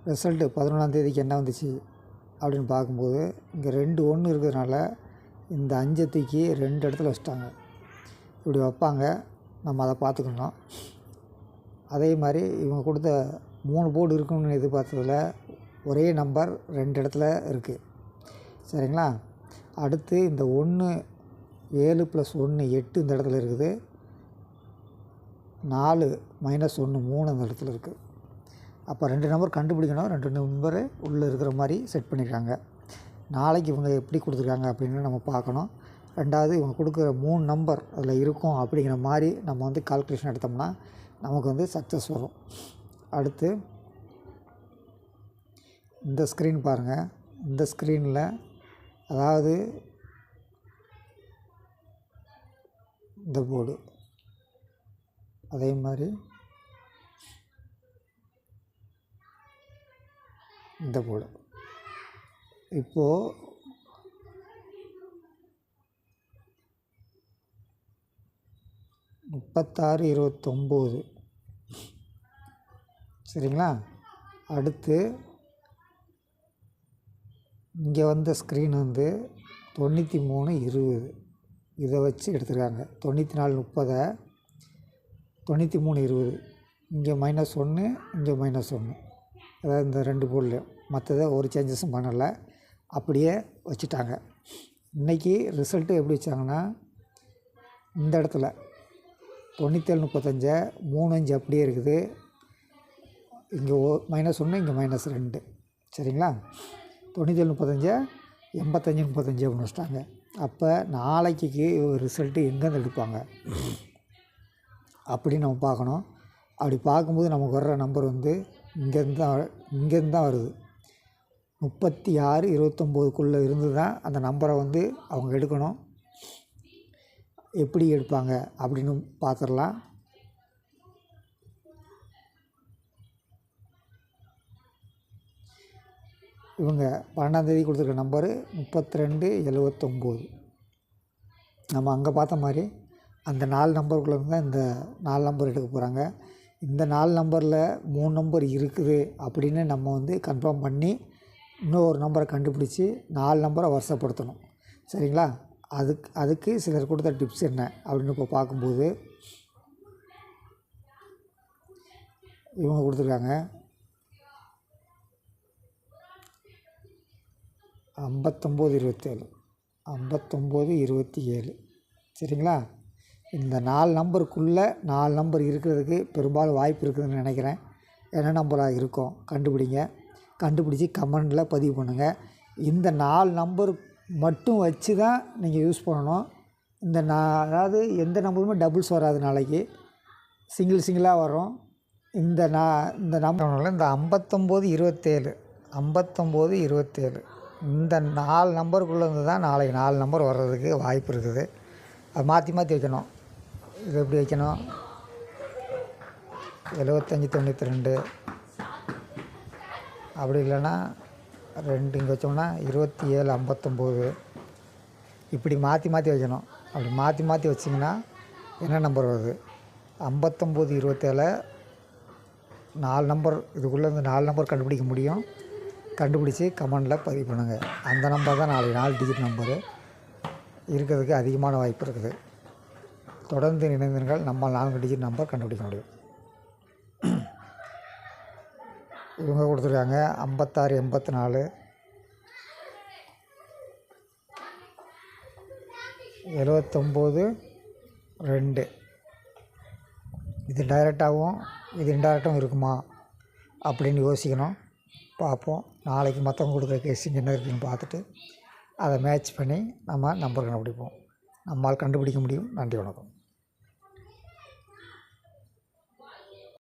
Result 11ஆந்தேதிக்கு என்ன வந்துச்சு அப்படின்னு பார்க்கும்போது இங்கே 2 1 இருக்கிறதுனால இந்த 5 தூக்கி 2 இடத்துல வச்சுட்டாங்க. இப்படி வைப்பாங்க, நம்ம அதை பார்த்துக்கணும். அதே மாதிரி இவங்க கொடுத்த 3 போர்டு இருக்குன்னு எதிர்பார்த்ததில் ஒரே நம்பர் 2 இடத்துல இருக்குது. சரிங்களா? அடுத்து இந்த 1 7 + 1 8 இந்த இடத்துல இருக்குது. 4 - 1 3 அந்த இடத்துல இருக்குது. அப்போ 2 நம்பர் கண்டுபிடிக்கணும். 2 நம்பரு உள்ளே இருக்கிற மாதிரி செட் பண்ணியிருக்காங்க. நாளைக்கு இவங்க எப்படி கொடுத்துருக்காங்க அப்படின்னு நம்ம பார்க்கணும். 2வது இவங்க கொடுக்குற 3 நம்பர் அதில் இருக்கும் அப்படிங்கிற மாதிரி நம்ம வந்து கால்குலேஷன் எடுத்தோம்னா நமக்கு வந்து சக்ஸஸ் வரும். அடுத்து இந்த ஸ்க்ரீன் பாருங்கள். இந்த ஸ்க்ரீனில் அதாவது இந்த போர்டு, அதே மாதிரி இந்த போர்டு. இப்போது முப்பத்தாறு 29 சரிங்களா? அடுத்து இங்கே வந்த ஸ்க்ரீன் வந்து 93 20 இதை வச்சு எடுத்துருக்காங்க. 94 30 93 20 இங்கே -1 இங்கே -1, அதாவது இந்த 2 போர்ட்லேயும். மற்றதை ஒரு சேஞ்சஸும் பண்ணலை, அப்படியே வச்சுட்டாங்க. இன்றைக்கி ரிசல்ட்டு எப்படி வச்சாங்கன்னா இந்த இடத்துல 97 35 3 5 அப்படியே இருக்குது. இங்கே -1 இங்கே -2 சரிங்களா? 97 35 85 35 அப்படின்னு வச்சுட்டாங்க. அப்போ நாளைக்கு ரிசல்ட்டு எங்கேருந்து எடுப்பாங்க அப்படின்னு நம்ம பார்க்கணும். அப்படி பார்க்கும்போது நமக்கு வர்ற நம்பர் வந்து இங்கேருந்து தான் வருது. 36 29க்குள்ளே இருந்து தான் அந்த நம்பரை வந்து அவங்க எடுக்கணும். எப்படி எடுப்பாங்க அப்படின்னு பார்த்துடலாம். இவங்க 12ஆந்தேதி கொடுத்துருக்க நம்பரு 32 79. நம்ம அங்கே பார்த்த மாதிரி அந்த 4 நம்பருக்குள்ளே தான் இந்த 4 நம்பர் எடுக்க போகிறாங்க. இந்த 4 நம்பரில் 3 நம்பர் இருக்குது அப்படின்னு நம்ம வந்து கன்ஃபார்ம் பண்ணி இன்னொரு நம்பரை கண்டுபிடிச்சி 4 நம்பரை வரிசைப்படுத்தணும். சரிங்களா? அதுக்கு சிலர் கொடுத்த டிப்ஸ் என்ன அப்படின்னு இப்போ பார்க்கும்போது இவங்க கொடுத்துருக்காங்க 59 27 59 27 சரிங்களா? இந்த 4 நம்பருக்குள்ளே 4 நம்பர் இருக்கிறதுக்கு பெரும்பாலும் வாய்ப்பு இருக்குதுன்னு நினைக்கிறேன். என்ன நம்பராக இருக்கும் கண்டுபிடிங்க. கண்டுபிடிச்சி கமெண்டில் பதிவு பண்ணுங்கள். இந்த 4 நம்பர் மட்டும் வச்சு தான் நீங்கள் யூஸ் பண்ணணும். அதாவது எந்த நம்பருமே டபுள்ஸ் வராது. நாளைக்கு சிங்கிளாக வரும். இந்த நம்பர் இந்த 59 27 59 27 இந்த 4 நம்பருக்குள்ளே இருந்து தான் நாளைக்கு 4 நம்பர் வர்றதுக்கு வாய்ப்பு இருக்குது. அது மாற்றி வைக்கணும். இது எப்படி வைக்கணும்? 75 92 அப்படி இல்லைன்னா 2 இங்கே வச்சோம்னா 27 59 இப்படி மாற்றி வைக்கணும். அப்படி மாற்றி வச்சிங்கன்னா என்ன நம்பர் வருது? 59 27 4 நம்பர் இதுக்குள்ளே 4 நம்பர் கண்டுபிடிக்க முடியும். கண்டுபிடிச்சி கமெண்டில் பதிவு பண்ணுங்கள். அந்த நம்பர் தான் நாளைக்கு 4 டிஜிட் நம்பரு இருக்கிறதுக்கு அதிகமான வாய்ப்பு இருக்குது. தொடர்ந்து இணைந்தீர்கள். நம்ம 4 டிஜிட் நம்பர் கண்டுபிடிக்க முடியும். இவங்க கொடுத்துருக்காங்க 56 84 79 2 இது டைரெக்டாகவும் இது இன்டைரக்டாகவும் இருக்குமா அப்படின்னு யோசிக்கணும். பார்ப்போம். நாளைக்கு மற்றவங்க கொடுக்குற கேஸிங் என்ன இருக்குதுன்னு பார்த்துட்டு அதை மேட்ச் பண்ணி நம்ம நம்பர் கண்டுபிடிப்போம். நம்மால் கண்டுபிடிக்க முடியும். நன்றி, வணக்கம்.